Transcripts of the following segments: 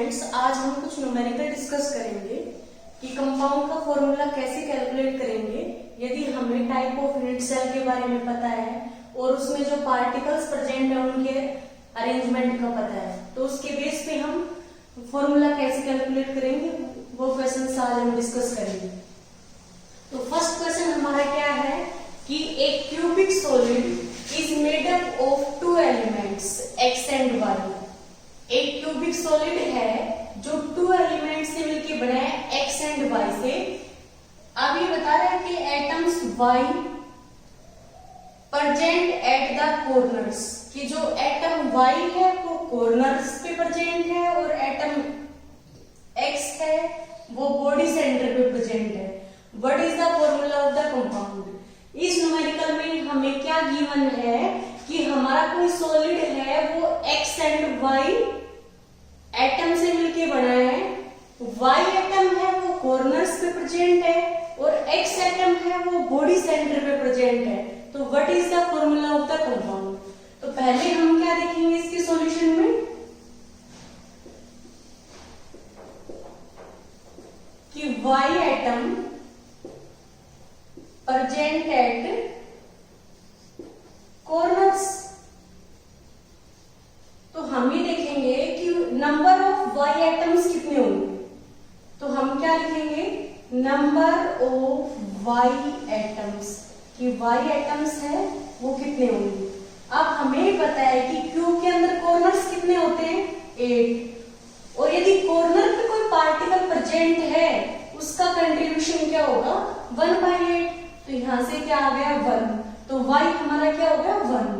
Students, आज हम कुछ न्यूमेरिकल डिस्कस करेंगे कि कंपाउंड का फॉर्मूला कैसे कैलकुलेट करेंगे यदि हमें टाइप ऑफ यूनिट सेल के बारे में पता है और उसमें जो पार्टिकल्स प्रेजेंट है उनके अरेंजमेंट का पता है, तो उसके बेस पे हम फॉर्मूला कैसे कैलकुलेट करेंगे वो क्वेश्चन आज हम डिस्कस करेंगे। तो फर्स्ट क्वेश्चन हमारा क्या है कि एक cubic solid is made up of two elements X and Y. एक क्यूबिक सॉलिड है जो टू एलिमेंट से मिलकर बना है एक्स एंड वाई से। अब ये बता रहा है कि atoms Y present at the corners, कि जो एटम वाई है वो कॉर्नर्स पे प्रेजेंट है और एटम एक्स है वो बॉडी सेंटर पे प्रेजेंट है। What is the formula of the compound? इस न्यूमेरिकल में हमें क्या गिवन है कि हमारा कोई सॉलिड है वो एक्स एंड वाई एटम से मिलके बना है, वाई एटम है वो कॉर्नर्स पे प्रेजेंट है और एक्स एटम है वो बॉडी सेंटर पे प्रेजेंट है। तो what is the formula of the compound? तो पहले हम क्या देखेंगे इसके सॉल्यूशन में कि Y atom present at corners. तो हम ये देखेंगे कि नंबर ऑफ वाई एटम्स कितने होंगे। तो हम क्या लिखेंगे? नंबर ऑफ वाई एटम्स, कि वाई एटम्स है वो कितने होंगे। अब हमें पता है कि क्यूब के अंदर कॉर्नर्स कितने होते हैं? 8। और यदि कॉर्नर पे कोई पार्टिकल प्रेजेंट है उसका कंट्रीब्यूशन क्या होगा? 1/8। तो यहां से क्या आ गया? 1। तो y हमारा क्या हो गया? 1।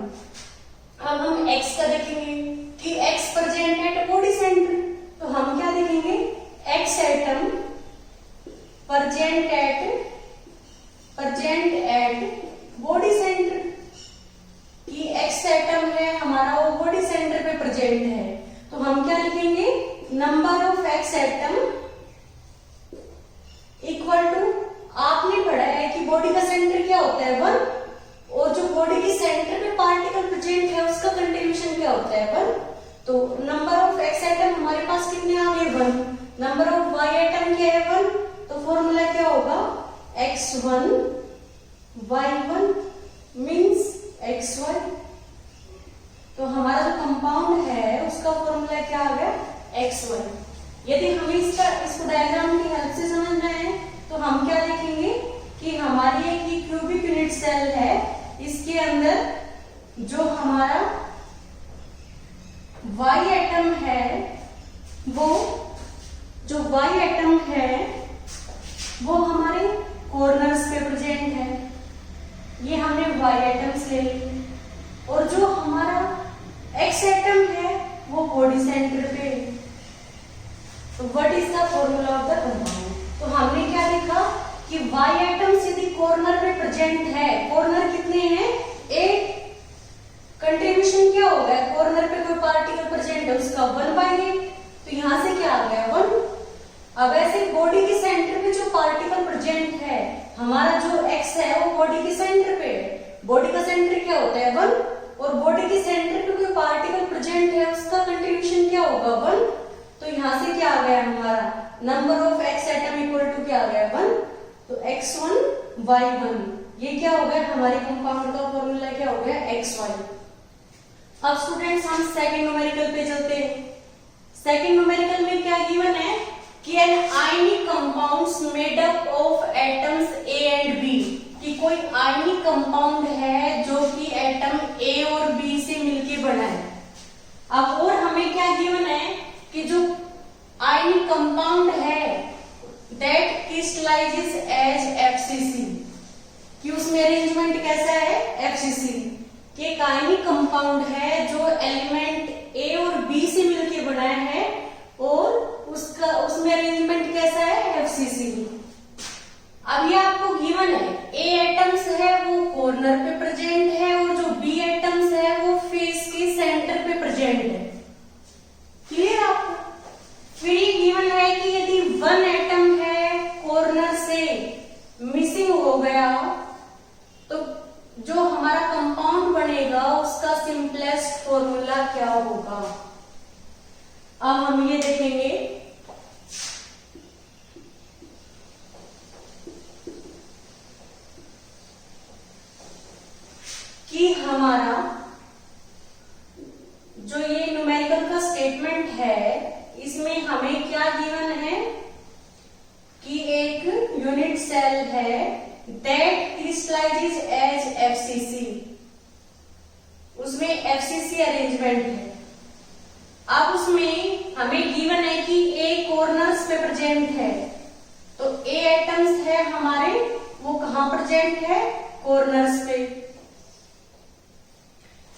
अब हम x का देखेंगे कि x present at body centre. तो हम क्या देखेंगे? x atom present at body centre, कि x एटम है हमारा वो बॉडी सेंटर पे प्रेजेंट है। तो हम क्या लिखेंगे? Number of x atom equal to, आपने पढ़ा है कि बॉडी का सेंटर क्या होता है? 1। और जो बॉडी के सेंटर पे पार्टिकल प्रेजेंट है उसका कंट्रीब्यूशन क्या होता है? 1। तो नंबर ऑफ एक्स एटम हमारे पास कितने आ गए? 1। नंबर ऑफ वाई एटम क्या है? 1। तो फॉर्मूला क्या होगा? x1 y1 means xy। तो हमारा जो कंपाउंड है उसका फॉर्मूला क्या आ गया? xy। यदि हमें इसको डायग्राम की हेल्प से समझना है तो हम क्या देखेंगे कि हमारी एक क्यूबिक यूनिट सेल है, इसके अंदर जो हमारा वाई एटम है वो वो हमारे कॉर्नर्स पे प्रेजेंट है। ये हमने वाई एटम्स ले ली। और जो हमारा एक्स एटम है वो बॉडी सेंटर पे। तो what is the formula of the compound? तो हमने क्या देखा कि वाई एटम्स यदि कॉर्नर पे प्रेजेंट है, कॉर्नर कितने हैं? 8। कंट्रीब्यूशन क्या हो गया? कॉर्नर पे कोई पार्टिकल प्रेजेंट है उसका 1/8। तो यहां से क्या आ गया? 1। अब ऐसे बॉडी के सेंटर पे जो पार्टिकल प्रेजेंट है, हमारा जो एक्स है वो बॉडी के सेंटर पे है। बॉडी का सेंटर क्या होता है? 1। और बॉडी के सेंटर पे कोई पार्टिकल प्रेजेंट है उसका कंट्रीब्यूशन क्या होगा? 1। तो यहां से क्या आ गया हमारा? Number of X atom equal to क्या आ गया? 1। तो x1 y1, ये क्या हो गया? हमारे कंपाउंड का फॉर्मूला क्या हो गया? xy। अब स्टूडेंट्स हम सेकंड न्यूमेरिकल पे चलते हैं। सेकंड न्यूमेरिकल में क्या गिवन है कि an ionic compounds made up of atoms A and B, कि कोई आयनिक कंपाउंड है जो कि एटम A और B से मिलके बना है। अब और हमें क्या गिवन है कि जो आयनिक कंपाउंड है दैट क्रिस्टलाइजेस एज FCC, कि उसमें अरेंजमेंट कैसा है? FCC। कि एक आयनिक कंपाउंड है जो एलिमेंट A और B से मिलके बना है और उसमें अरेंजमेंट कैसा है? FCC। अब ये आपको गिवन है A एटम्स है वो कॉर्नर पे प्रेजेंट है और जो B एटम्स है वो फेस के सेंटर पे प्रेजेंट है। क्लियर आपको? फिर ये गिवन है कि यदि 1 एटम है कॉर्नर से मिसिंग हो गया तो जो हमारा कंपाउंड बनेगा उसका सिंपलेस्ट फॉर्मूला क्या होगा? अब हम ये देखेंगे कि हमारा जो ये न्यूमेरिकल का स्टेटमेंट है इसमें हमें क्या गिवन है कि एक यूनिट सेल है दैट क्रिस्टलाइजेज एज एफसीसी, उसमें एफसीसी अरेंजमेंट है। अब उसमें हमें गिवन है कि ए कॉर्नर्स पे प्रेजेंट है, तो ए एटम्स है हमारे, वो कहां प्रेजेंट है? कॉर्नर्स पे।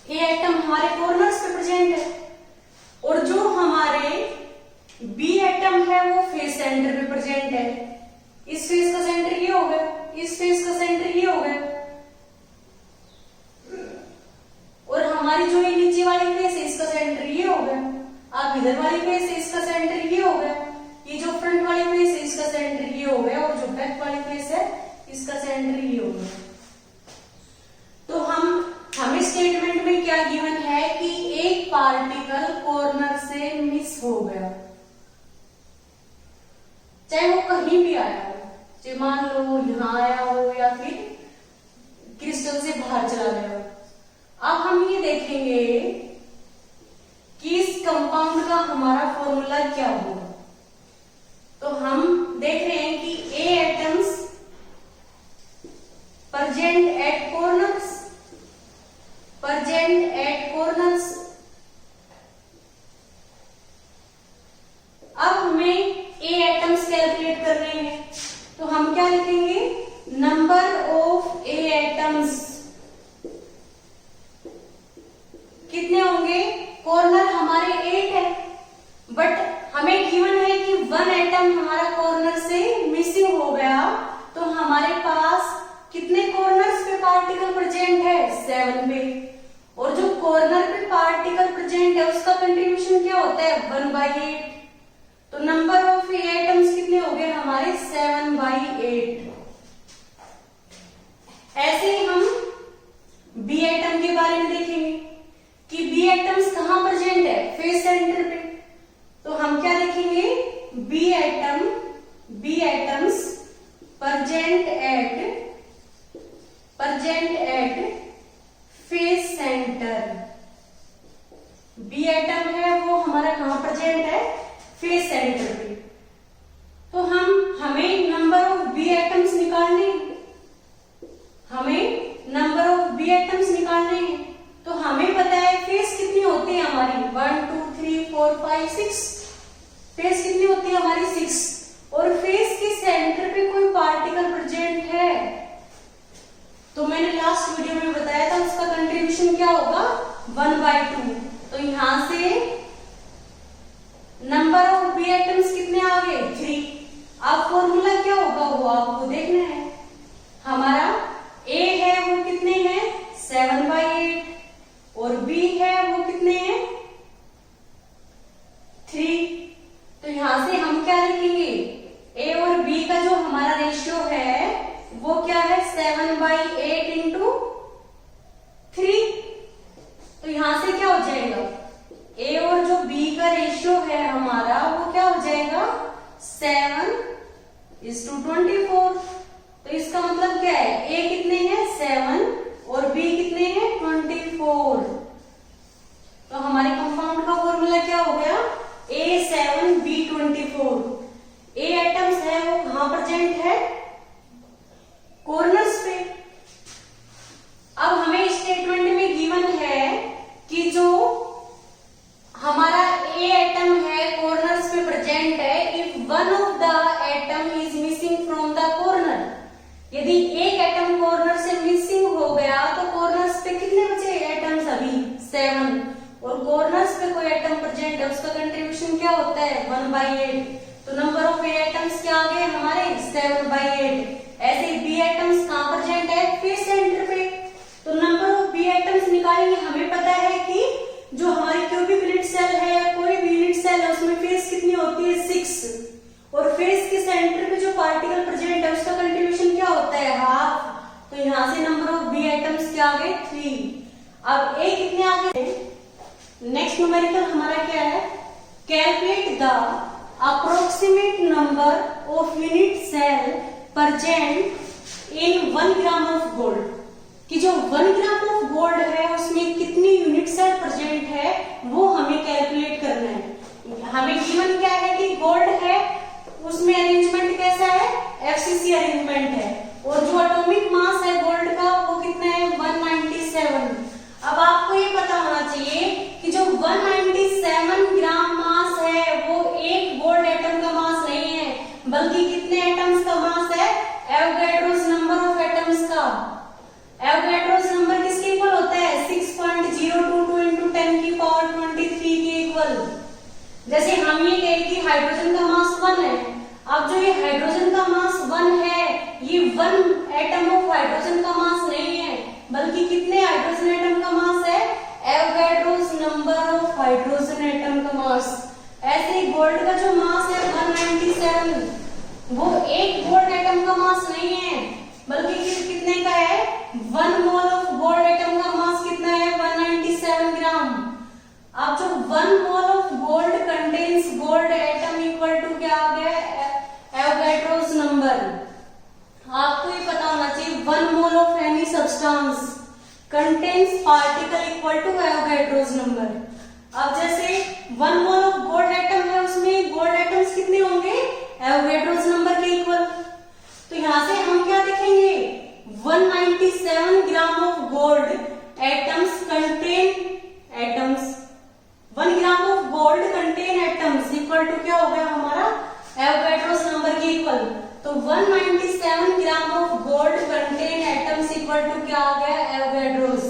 ए एटम हमारे कॉर्नर्स पे प्रेजेंट है और जो हमारे बी एटम है वो फेस सेंटर पे प्रेजेंट है। इस फेस का सेंटर ये हो गया, इस फेस का सेंटर ये हो गया, और हमारी जो ये नीचे वाली फेस है इसका सेंटर ये हो गया। अब इधर वाली फेस है इसका सेंटर ये हो गया, ये जो फ्रंट वाली फेस है इसका सेंटर ये हो गया, और जो बैक वाली फेस है इसका सेंटर ये हो गया। तो हमें स्टेटमेंट में क्या गिवन है कि एक पार्टिकल कॉर्नर से मिस हो गया, चाहे वो कहीं भी आया हो, चाहे मान लो यहां आया हो या फिर क्रिस्टल से बाहर चला गया हो। अब हम ये देखेंगे कि इस कंपाउंड का हमारा फॉर्मूला क्या होगा। तो हम देख रहे हैं कि A atoms present at corners, present at corners. अब हमें ए एटम्स कैलकुलेट करने हैं, तो हम क्या लिखेंगे? नंबर ऑफ ए एटम्स कितने होंगे? कॉर्नर हमारे 8 है, बट हमें गिवन है कि 1 एटम हमारा कॉर्नर से मिसिंग हो गया, तो हमारे पास कितने कॉर्नर्स पे पार्टिकल प्रेजेंट है? 7 पे। और जो कॉर्नर पे पार्टिकल प्रेजेंट है उसका कंट्रीब्यूशन क्या होता है? 1/8। तो नंबर ऑफ ए एटम्स कितने हो गए हमारे? 7/8। ऐसे ही हम बी एटम के बारे में देखेंगे कि बी एटम्स कहां प्रेजेंट है? फेस सेंटर पे। तो हम क्या लिखेंगे? B atoms present at face centre. B atom है वो हमारा कहां प्रेजेंट है? फेस सेंटर पे। तो हमें नंबर ऑफ बी एटम्स निकालने, तो हमें पता है फेस कितनी होती है हमारी? 1 2 3 4 5 6। फेस कितनी होती है हमारी? 6। और फेस के सेंटर पे कोई पार्टिकल प्रेजेंट है, तो मैंने लास्ट वीडियो में बताया था उसका कंट्रीब्यूशन क्या होगा? 1/2। तो यहां से नंबर ऑफ बी एटम्स कितने आ गए? 3। अब फॉर्मूला क्या होगा वो आपको देखना है। हमारा ए है वो कितने हैं? 7/8, और बी है वो कितने हैं? 3। तो यहां से हम क्या लिखेंगे? ए और बी का जो हमारा रेशियो है वो क्या है? 7/8 इंटू 3। तो यहां से क्या हो जाएगा? ए और जो बी का रेशियो है हमारा वो क्या हो जाएगा? 7:24। तो इसका मतलब क्या है? ए कितने हैं? 7 और बी कितने हैं? 24। तो हमारे कंपाउंड का फॉर्मूला क्या हो गया? A7 B24। ए एटम्स है वो कहां प्रेजेंट है? कॉर्नर्स पे। अब हमें स्टेटमेंट में गिवन है कि जो हमारा ए एटम है कॉर्नर्स पे प्रेजेंट है, if one of the atom is missing from the corner. यदि एक एटम कॉर्नर से मिसिंग हो गया तो कॉर्नर्स पे कितने बचे एटम्स? अभी 7। और कॉर्नर्स पे कोई एटम प्रेजेंट है उसका कंट्रीब्यूशन क्या होता है? 1/8। तो नंबर ऑफ ए एटम्स क्या आ गए हमारे? 7/8। ऐसे बी एटम्स कहां प्रेजेंट है? फेस सेंटर पे। तो नंबर ऑफ बी एटम्स निकालेंगे। हमें पता है कि जो हमारी क्यूबिक यूनिट सेल है या कोई भी यूनिट सेल है उसमें फेस कितनी होती है? 6। और फेस के सेंटर पे जो पार्टिकल प्रेजेंट है उसका कंट्रीब्यूशन क्या होता है? हाफ। तो यहां से नंबर ऑफ बी एटम्स क्या आ गए? 3। अब ए कितने आ गए? नेक्स्ट न्यूमेरिकल हमारा क्या है? Calculate the approximate number of unit cell present in 1 gram of gold, कि जो 1 ग्राम ऑफ गोल्ड है उसमें कितनी यूनिट सेल प्रेजेंट है वो हमें कैलकुलेट करना है। हमें गिवन क्या है कि गोल्ड है, उसमें अरेंजमेंट कैसा है, एफसीसी अरेंजमेंट है, और जो एटॉमिक मास है गोल्ड का वो कितना है 197। अब आपको ये पता होना चाहिए कि जो 197 ग्राम मास है वो एक गोल्ड एटम का मास नहीं है, बल्कि कितने एटम्स का मास है, एवोगैड्रोस नंबर ऑफ एटम्स का। एवोगैड्रोस नंबर किसके इक्वल होता है, 6.022 into 10 की पावर 23 के इक्वल। जैसे हम ये कहें कि हाइड्रोजन का मास 1 है, अब जो ये हाइड्रोजन का मास 1 है, ये 1 एटम ऑफ हाइड्रोजन का मास नहीं है, बल्कि कितने हाइड्रोजन एटम का मास है, Avogadro's number of hydrogen atom का मास। ऐसे ही गोल्ड का जो मास है 197, वो एक गोल्ड एटम का मास नहीं है, बल्कि कितने का है, 1 मोल ऑफ गोल्ड एटम का मास कितना है, 197 ग्राम। अब जो 1 mole of gold contains gold atom equal to क्या आ गया, एवोगैड्रोस नंबर। आपको ये पता होना चाहिए 1 mole of any substance contains particle equal to Avogadro's number. अब जैसे 1 मोल ऑफ गोल्ड एटम है, उसमें गोल्ड एटम्स कितने होंगे, एवोगैड्रोस नंबर के इक्वल। तो यहां से हम क्या देखेंगे, 197 gram of gold atoms contain atoms, 1 gram of gold contain atoms equal to क्या हो गया हमारा, एवोगैड्रोस नंबर के इक्वल। तो 197 gram of gold contain atoms equal to क्या आ गया, एवोगैड्रोस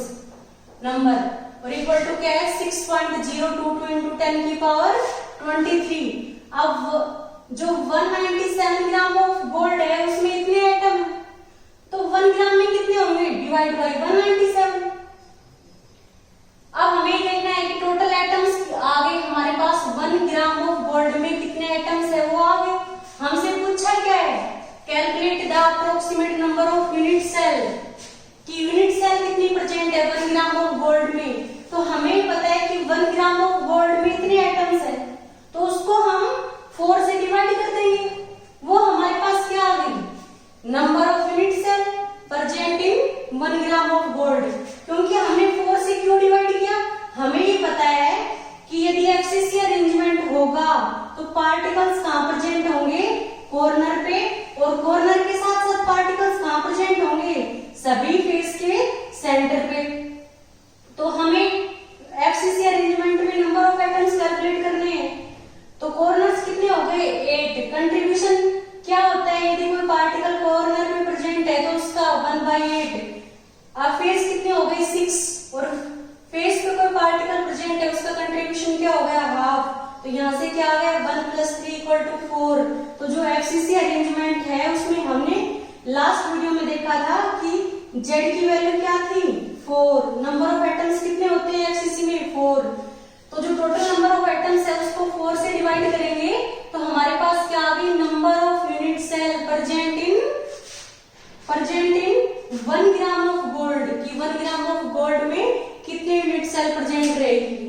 नंबर, और इक्वल टू क्या है 6.022 into 10 की पावर 23। अब जो 197 ग्राम ऑफ गोल्ड है उसमें इतने एटम है, तो 1 ग्राम में कितने होंगे, डिवाइड बाय 197। अब हमें देखना है कि टोटल एटम्स आ गए हमारे पास, 1 ग्राम ऑफ गोल्ड में कितने एटम्स है वो आ गए। हमसे पूछा क्या है, calculate the approximate number of unit cell, कि यूनिट सेल कितनी प्रेजेंट है 1 ग्राम ऑफ गोल्ड में। तो हमें पता है कि 1 ग्राम ऑफ गोल्ड में इतने एटम्स है, तो उसको हम 4 से डिवाइड कर देंगे, वो हमारे पास क्या आ गई, number of unit cell present in 1 gram of gold. क्योंकि हमने 4 से क्यों डिवाइड किया, हमें ये पता है कि यदि एफसीसी अरेंजमेंट होगा तो पार्टिकल्स कहां प्रेजेंट होंगे, कॉर्नर पे, और कॉर्नर के साथ साथ पार्टिकल्स कहां प्रेजेंट होंगे, सभी फेस के सेंटर पे। तो हमें एफसीसी अरेंजमेंट में नंबर ऑफ एटम्स कैलकुलेट करने हैं, तो कॉर्नर्स कितने हो गए, 8। कंट्रीब्यूशन क्या होता है, यदि कोई पार्टिकल कॉर्नर में प्रेजेंट है तो उसका 1/8। अब फेस कितने हो गए, 6, और फेस पे कोई पार्टिकल प्रेजेंट है उसका कंट्रीब्यूशन क्या हो गया, हाफ। तो यहाँ से क्या आ गया, 1 + 3 = 4। तो जो एफसीसी अरेंजमेंट है उसमें हमने लास्ट वीडियो में देखा था कि जेड की वैल्यू क्या थी, 4। नंबर ऑफ एटम्स कितने होते हैं एफसीसी में, 4। तो जो टोटल नंबर ऑफ एटम्स है उसको 4 से डिवाइड करेंगे तो हमारे पास क्या आ गई, number of unit cell present in 1 gram of gold, कि 1 ग्राम ऑफ गोल्ड में कितने यूनिट सेल प्रेजेंट रहेगी।